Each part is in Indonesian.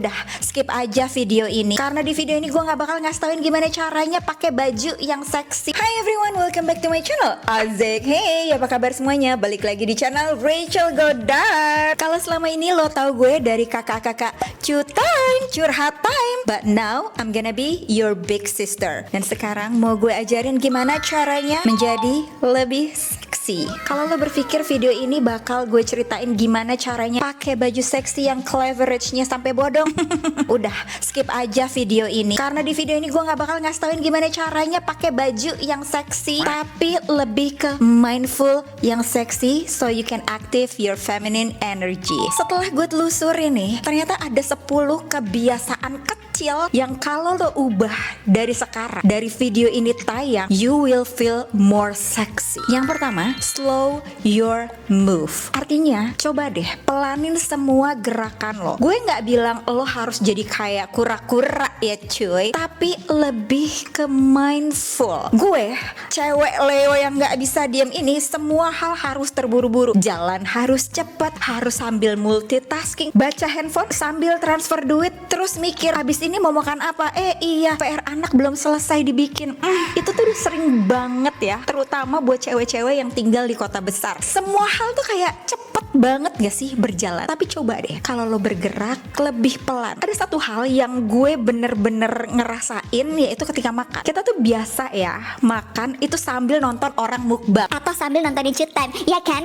Udah skip aja video ini, karena di video ini gue gak bakal ngasih tauin gimana caranya pakai baju yang seksi. Hi everyone, welcome back to my channel Azek. Hey, apa kabar semuanya? Balik lagi di channel Rachel Godard. Kalau selama ini lo tau gue dari kakak-kakak curhat time, but now I'm gonna be your big sister. Dan sekarang mau gue ajarin gimana caranya menjadi lebih seksi. Kalau lo berpikir video ini bakal gue ceritain gimana caranya pakai baju seksi yang cleverage-nya sampai bodong, udah skip aja video ini, karena di video ini gue nggak bakal ngasih tauin gimana caranya pakai baju yang seksi, tapi lebih ke mindful yang seksi, so you can active your feminine energy. Setelah gue telusurin nih, ternyata ada 10 kebiasaan kecil yang kalau lo ubah dari sekarang, dari video ini tayang, you will feel more sexy. Yang pertama, slow your move. Artinya, coba deh pelanin semua gerakan lo. Gue nggak bilang lo harus jadi kayak kura-kura ya cuy, tapi lebih ke mindful. Gue, cewek Leo yang nggak bisa diem ini, semua hal harus terburu-buru. Jalan harus cepat, harus sambil multitasking, baca handphone sambil transfer duit, terus mikir habis ini mau makan apa. Iya, PR anak belum selesai dibikin. Itu tuh sering banget ya, terutama buat cewek-cewek yang tinggal di kota besar. Semua hal tuh kayak cepet banget gak sih berjalan. Tapi coba deh kalau lo bergerak lebih pelan. Ada satu hal yang gue bener-bener ngerasain, yaitu ketika makan. Kita tuh biasa ya makan itu sambil nonton orang mukbang atau sambil nonton Cheat Time, ya kan?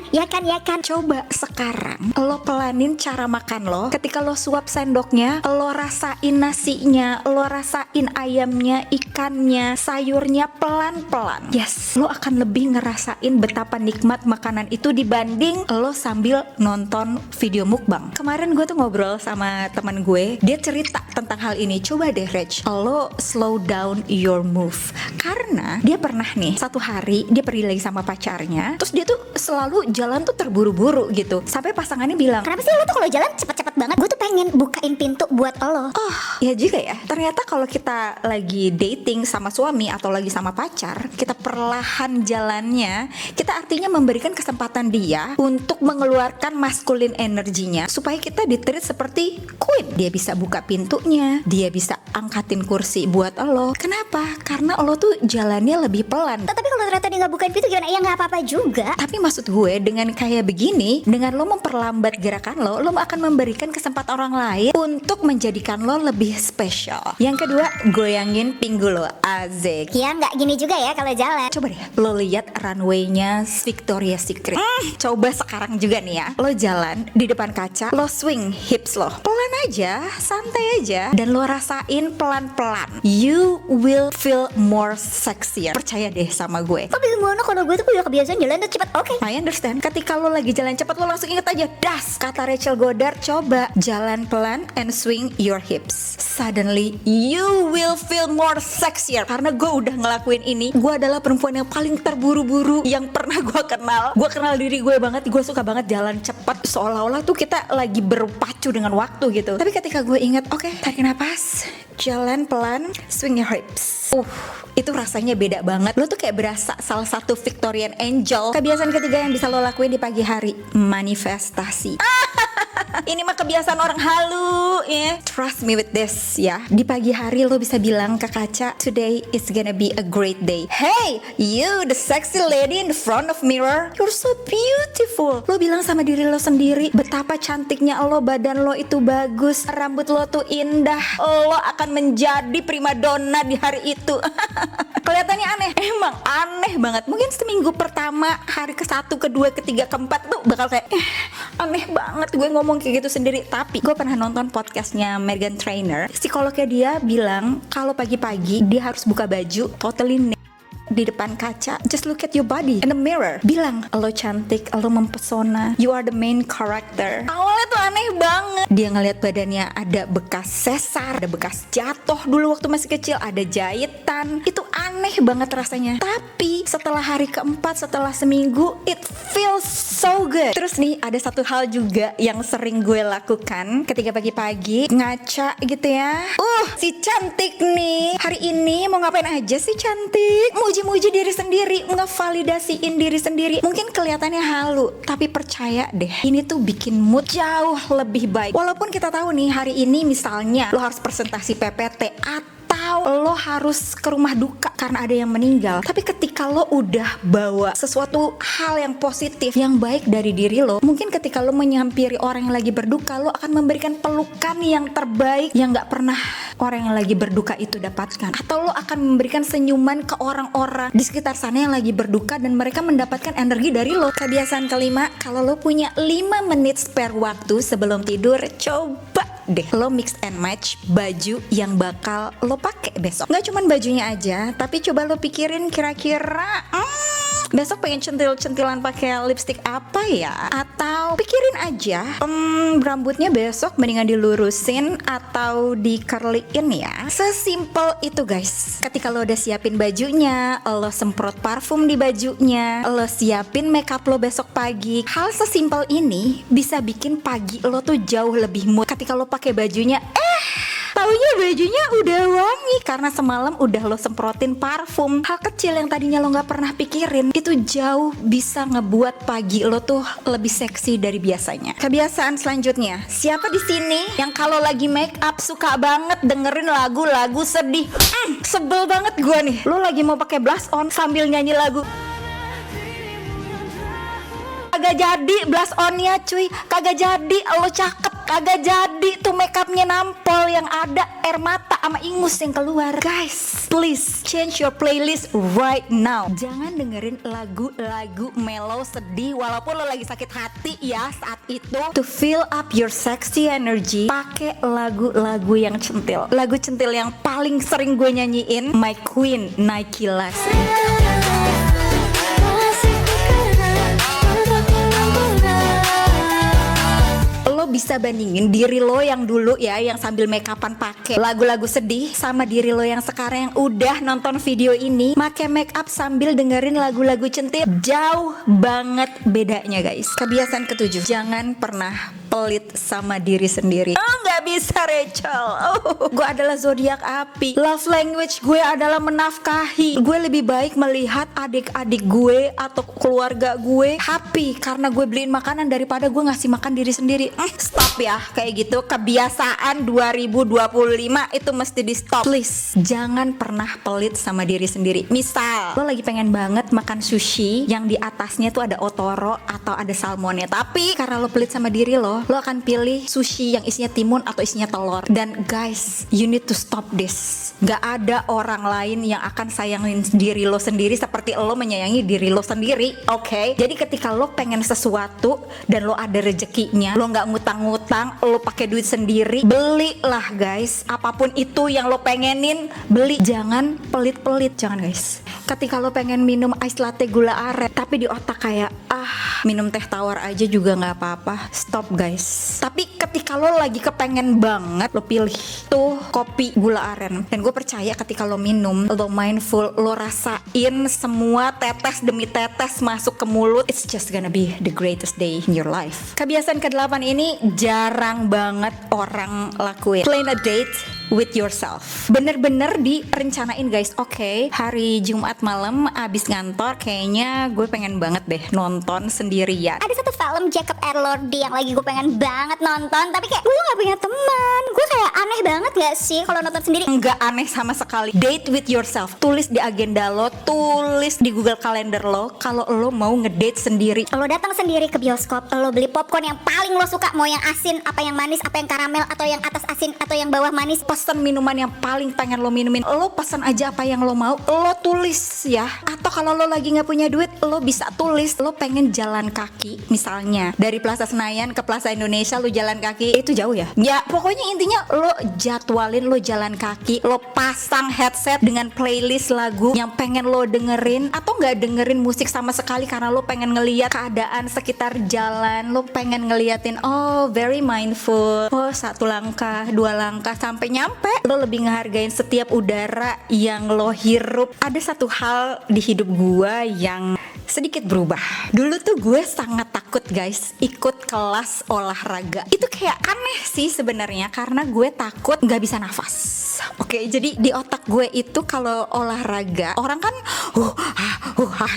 Coba sekarang lo pelanin cara makan lo. Ketika lo suap sendoknya, lo rasain nasinya, lo rasain ayamnya, ikannya, sayurnya pelan-pelan. Yes, lo akan lebih ngerasain betapa nikmat makanan itu dibanding lo sambil nonton video mukbang. Kemarin gue tuh ngobrol sama teman gue, dia cerita tentang hal ini. Coba deh Rach, lo slow down your move. Karena dia pernah nih, satu hari dia pergi lagi sama pacarnya, terus dia tuh selalu jalan tuh terburu-buru gitu. Sampai pasangannya bilang, kenapa sih lo tuh kalau jalan cepet-cepet banget? Gue tuh pengen bukain pintu buat lo. oh ya juga ya, ternyata kalau kita lagi dating sama suami atau lagi sama pacar, kita perlahan jalannya, kita artinya memberikan kesempatan dia untuk mengeluarkan maskulin energinya, supaya kita di-treat seperti queen. Dia bisa buka pintunya, dia bisa angkatin kursi buat lo. Kenapa? Karena lo tuh jalannya lebih pelan. Tapi kalau ternyata dia gak bukain pintu gimana? Ya gak apa-apa juga. Tapi maksud gue, dengan kayak begini, dengan lo memperlambat gerakan lo akan memberikan kesempatan orang lain untuk menjadikan lo lebih spesial. Yang kedua, goyangin pinggul lo. Azek. Ya gak gini juga ya kalau jalan. Coba deh lo lihat runway-nya Victoria's Secret. Coba sekarang juga nih ya, lo jalan di depan kaca, lo swing hips lo pelan aja, santai aja, dan lo rasain pelan-pelan. You will feel more sexier. Percaya deh sama gue. Tapi gimana kalau gue tuh udah kebiasaan jalan tuh cepet? Oke. I understand. Ketika lo lagi jalan cepat, lo langsung inget aja, das, kata Rachel Godard, coba jalan pelan and swing your hips. Suddenly you will feel more sexier. Karena gue udah ngelakuin ini. Gue adalah perempuan yang paling terburu-buru yang pernah gue kenal. Gue kenal diri gue banget. Gue suka banget jalan cepat, seolah-olah tuh kita lagi berpacu dengan waktu gitu. Tapi ketika gue inget, oke, tarik nafas, jalan pelan, swing your hips. Itu rasanya beda banget. Lo tuh kayak berasa salah satu Victorian Angel. Kebiasaan ketiga yang bisa lo lakuin di pagi hari, manifestasi. Ini mah kebiasaan orang halu ya. Trust me with this ya. Di pagi hari lo bisa bilang ke kaca, today is gonna be a great day. Hey, you the sexy lady in the front of mirror, you're so beautiful. Lo bilang sama diri lo sendiri betapa cantiknya lo, badan lo itu bagus, rambut lo tuh indah. Lo akan menjadi primadona di hari itu. Kelihatannya aneh, emang aneh banget. Mungkin seminggu pertama, hari ke-1, ke-2, ke-3, ke-4 tuh bakal kayak aneh banget gue ngomong kayak gitu sendiri. Tapi gue pernah nonton podcastnya Meghan Trainor. Psikolognya dia bilang kalau pagi-pagi dia harus buka baju totally di depan kaca, just look at your body in the mirror, bilang lo cantik, lo mempesona, you are the main character. Awalnya tuh aneh banget, dia ngeliat badannya ada bekas sesar, ada bekas jatuh dulu waktu masih kecil, ada jahitan, itu aneh banget rasanya. Tapi setelah hari keempat, setelah seminggu, it feels so good. Terus nih ada satu hal juga yang sering gue lakukan ketika pagi-pagi ngaca gitu ya, si cantik nih hari ini mau ngapain aja sih cantik, mau muji-muji diri sendiri, ngevalidasiin diri sendiri. Mungkin kelihatannya halu, tapi percaya deh, ini tuh bikin mood jauh lebih baik. Walaupun kita tahu nih hari ini misalnya lo harus presentasi PPT atau lo harus ke rumah duka karena ada yang meninggal, tapi ketika lo udah bawa sesuatu hal yang positif, yang baik dari diri lo, mungkin ketika lo menyampiri orang yang lagi berduka, lo akan memberikan pelukan yang terbaik yang gak pernah orang yang lagi berduka itu dapatkan. Atau lo akan memberikan senyuman ke orang-orang di sekitar sana yang lagi berduka dan mereka mendapatkan energi dari lo. Kebiasaan kelima, kalau lo punya 5 menit spare waktu sebelum tidur, coba deh lo mix and match baju yang bakal lo pakai besok. Nggak cuman bajunya aja, tapi coba lo pikirin kira-kira besok pengen centil-centilan pakai lipstick apa ya? Atau pikirin aja rambutnya besok mendingan dilurusin atau di curlyin ya. Sesimpel itu guys. Ketika lo udah siapin bajunya, lo semprot parfum di bajunya, lo siapin makeup lo besok pagi, hal sesimpel ini bisa bikin pagi lo tuh jauh lebih mood. Ketika lo pakai bajunya, taunya bajunya udah wangi karena semalam udah lo semprotin parfum. Hal kecil yang tadinya lo gak pernah pikirin, itu jauh bisa ngebuat pagi lo tuh lebih seksi dari biasanya. Kebiasaan selanjutnya, siapa di sini yang kalau lagi make up suka banget dengerin lagu-lagu sedih? Sebel banget gue nih. Lo lagi mau pakai blush on sambil nyanyi lagu, kagak jadi blush onnya cuy, kagak jadi lo cakep, kagak jadi tuh makeupnya nampol, yang ada air mata sama ingus yang keluar. Guys, please change your playlist right now. Jangan dengerin lagu-lagu mellow sedih walaupun lo lagi sakit hati ya saat itu. To fill up your sexy energy, pakai lagu-lagu yang centil. Lagu centil yang paling sering gue nyanyiin, My Queen, Nike Last. Bisa bandingin diri lo yang dulu ya, yang sambil make upan pakai lagu-lagu sedih, sama diri lo yang sekarang yang udah nonton video ini pakai make up sambil dengerin lagu-lagu centil. Jauh banget bedanya guys. Kebiasaan ketujuh, jangan pernah pelit sama diri sendiri. Nggak bisa Rachel. Gue adalah zodiak api. Love language gue adalah menafkahi. Gue lebih baik melihat adik-adik gue atau keluarga gue happy karena gue beliin makanan daripada gue ngasih makan diri sendiri. Stop ya kayak gitu. Kebiasaan 2025 itu mesti di stop. Please, jangan pernah pelit sama diri sendiri. Misal lo lagi pengen banget makan sushi yang di atasnya tuh ada otoro atau ada salmonnya, tapi karena lo pelit sama diri lo akan pilih sushi yang isinya timun atau isinya telur. Dan guys, you need to stop this. Gak ada orang lain yang akan sayangin diri lo sendiri seperti lo menyayangi diri lo sendiri. Oke? Jadi ketika lo pengen sesuatu dan lo ada rezekinya, lo gak ngutang-ngutang, lo pakai duit sendiri, belilah guys. Apapun itu yang lo pengenin, beli. Jangan pelit-pelit, jangan guys. Ketika lo pengen minum ice latte gula aren, tapi di otak kayak minum teh tawar aja juga gak apa-apa, stop guys. Tapi ketika lo lagi kepengen banget, lo pilih tuh kopi gula aren. Dan gue percaya ketika lo minum, lo mindful, lo rasain semua tetes demi tetes masuk ke mulut, it's just gonna be the greatest day in your life. Kebiasaan ke-8 ini jarang banget orang lakuin. Plan a date with yourself. Bener-bener direncanain guys. Oke, hari Jumat malam abis ngantor, kayaknya gue pengen banget deh nonton sendirian. Ada satu film Jacob Elordi yang lagi gue pengen banget nonton, tapi kayak gue gak punya teman. Gue kayak aneh banget gak sih kalau nonton sendiri? Enggak aneh sama sekali. Date with yourself. Tulis di agenda lo, tulis di Google Calendar lo kalau lo mau ngedate sendiri. Lo datang sendiri ke bioskop, lo beli popcorn yang paling lo suka, mau yang asin, apa yang manis, apa yang karamel, atau yang atas asin, atau yang bawah manis. Pesen minuman yang paling pengen lo minumin, lo pesen aja apa yang lo mau, lo tulis ya. Atau kalau lo lagi nggak punya duit, lo bisa tulis lo pengen jalan kaki, misalnya dari Plaza Senayan ke Plaza Indonesia, lo jalan kaki, itu jauh ya. Ya pokoknya intinya lo jadwalin lo jalan kaki, lo pasang headset dengan playlist lagu yang pengen lo dengerin, atau nggak dengerin musik sama sekali karena lo pengen ngeliat keadaan sekitar jalan, lo pengen ngeliatin very mindful, satu langkah, dua langkah sampai nyampe. Lo lebih ngehargain setiap udara yang lo hirup. Ada satu hal di hidup gue yang sedikit berubah. Dulu tuh gue sangat takut guys ikut kelas olahraga. Itu kayak aneh sih sebenarnya, karena gue takut gak bisa nafas. Oke, jadi di otak gue itu kalau olahraga orang kan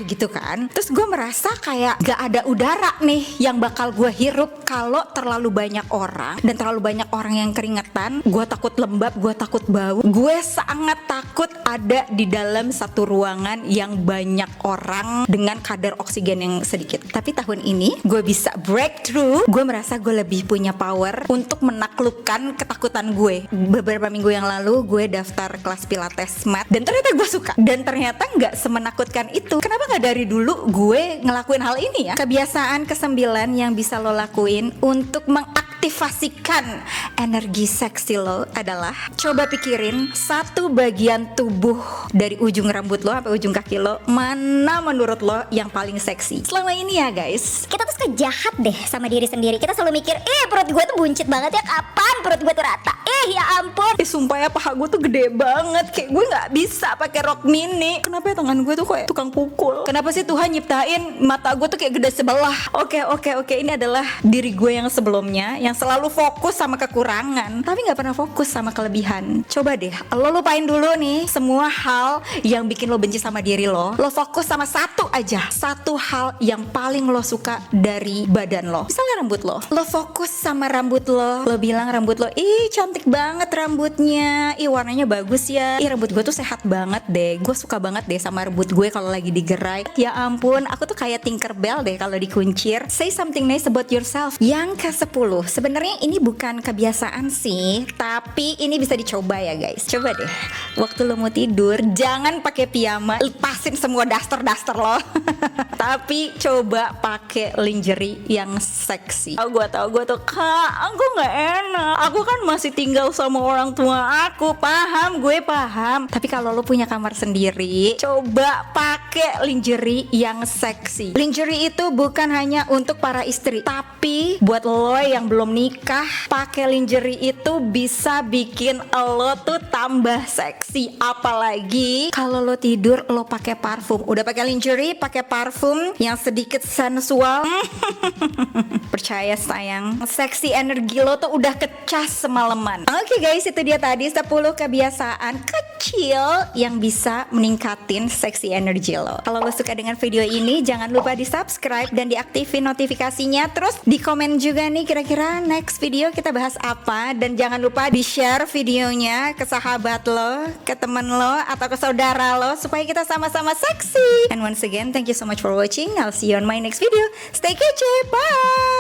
gitu kan. Terus gue merasa kayak gak ada udara nih yang bakal gue hirup kalau terlalu banyak orang dan terlalu banyak orang yang keringetan. Gue takut lembab, gue takut bau. Gue sangat takut ada di dalam satu ruangan yang banyak orang dengan kadar oksigen yang sedikit. Tapi tahun ini gue bisa breakthrough. Gue merasa gue lebih punya power untuk menaklukkan ketakutan gue. Beberapa minggu yang lalu gue daftar kelas pilates mat dan ternyata gue suka. Dan ternyata gak semenakutkan itu. Kenapa gak dari dulu gue ngelakuin hal ini ya? Kebiasaan ke-9 yang bisa lo lakuin untuk mengaktifasikan energi seksi lo adalah coba pikirin satu bagian tubuh dari ujung rambut lo sampai ujung kaki lo, mana menurut lo yang paling seksi selama ini ya guys. Kita tuh suka jahat deh sama diri sendiri. Kita selalu mikir, perut gue tuh buncit banget ya, kapan perut gue tuh rata? Ya ampun. Sumpah ya, paha gue tuh gede banget. Kayak gue gak bisa pakai rok mini. Kenapa ya tangan gue tuh kayak tukang pukul? Kenapa sih Tuhan nyiptain mata gue tuh kayak gede sebelah? Oke. Ini adalah diri gue yang sebelumnya, yang selalu fokus sama kekurangan, tapi gak pernah fokus sama kelebihan. Coba deh, lo lupain dulu nih semua hal yang bikin lo benci sama diri lo. Lo fokus sama satu aja, satu hal yang paling lo suka dari badan lo. Misalnya rambut lo. Lo fokus sama rambut lo. Lo bilang rambut lo, cantik banget rambutnya, warnanya bagus ya, rambut gue tuh sehat banget deh, gue suka banget deh sama rambut gue kalau lagi digerai. Ya ampun, aku tuh kayak Tinkerbell deh kalau dikuncir. Say something nice about yourself. Yang ke-10, sebenarnya ini bukan kebiasaan sih, tapi ini bisa dicoba ya guys. Coba deh, waktu lo mau tidur jangan pakai piyama, lepasin semua daster lo. Tapi coba pakai lingerie yang seksi. Gue tuh kak, aku nggak enak, aku kan masih tinggal sama orang tua aku. Gue paham. Tapi kalau lo punya kamar sendiri, coba pakai lingerie yang seksi. Lingerie itu bukan hanya untuk para istri, tapi buat lo yang belum nikah, pakai lingerie itu bisa bikin lo tuh tambah seksi. Apalagi kalau lo tidur lo pakai parfum. Udah pakai lingerie, pakai parfum yang sedikit sensual. Percaya sayang, seksi energi lo tuh udah kecas semalaman. Oke guys, itu dia tadi 10 kebiasaan kecil yang bisa meningkatin seksi energi lo. Kalau lo suka dengan video ini, jangan lupa di subscribe dan diaktifin notifikasinya. Terus di komen juga nih kira-kira next video kita bahas apa. Dan jangan lupa di share videonya ke sahabat lo, ke temen lo, atau ke saudara lo, supaya kita sama-sama seksi. And once again, thank you so much for watching. I'll see you on my next video. Stay kece, bye.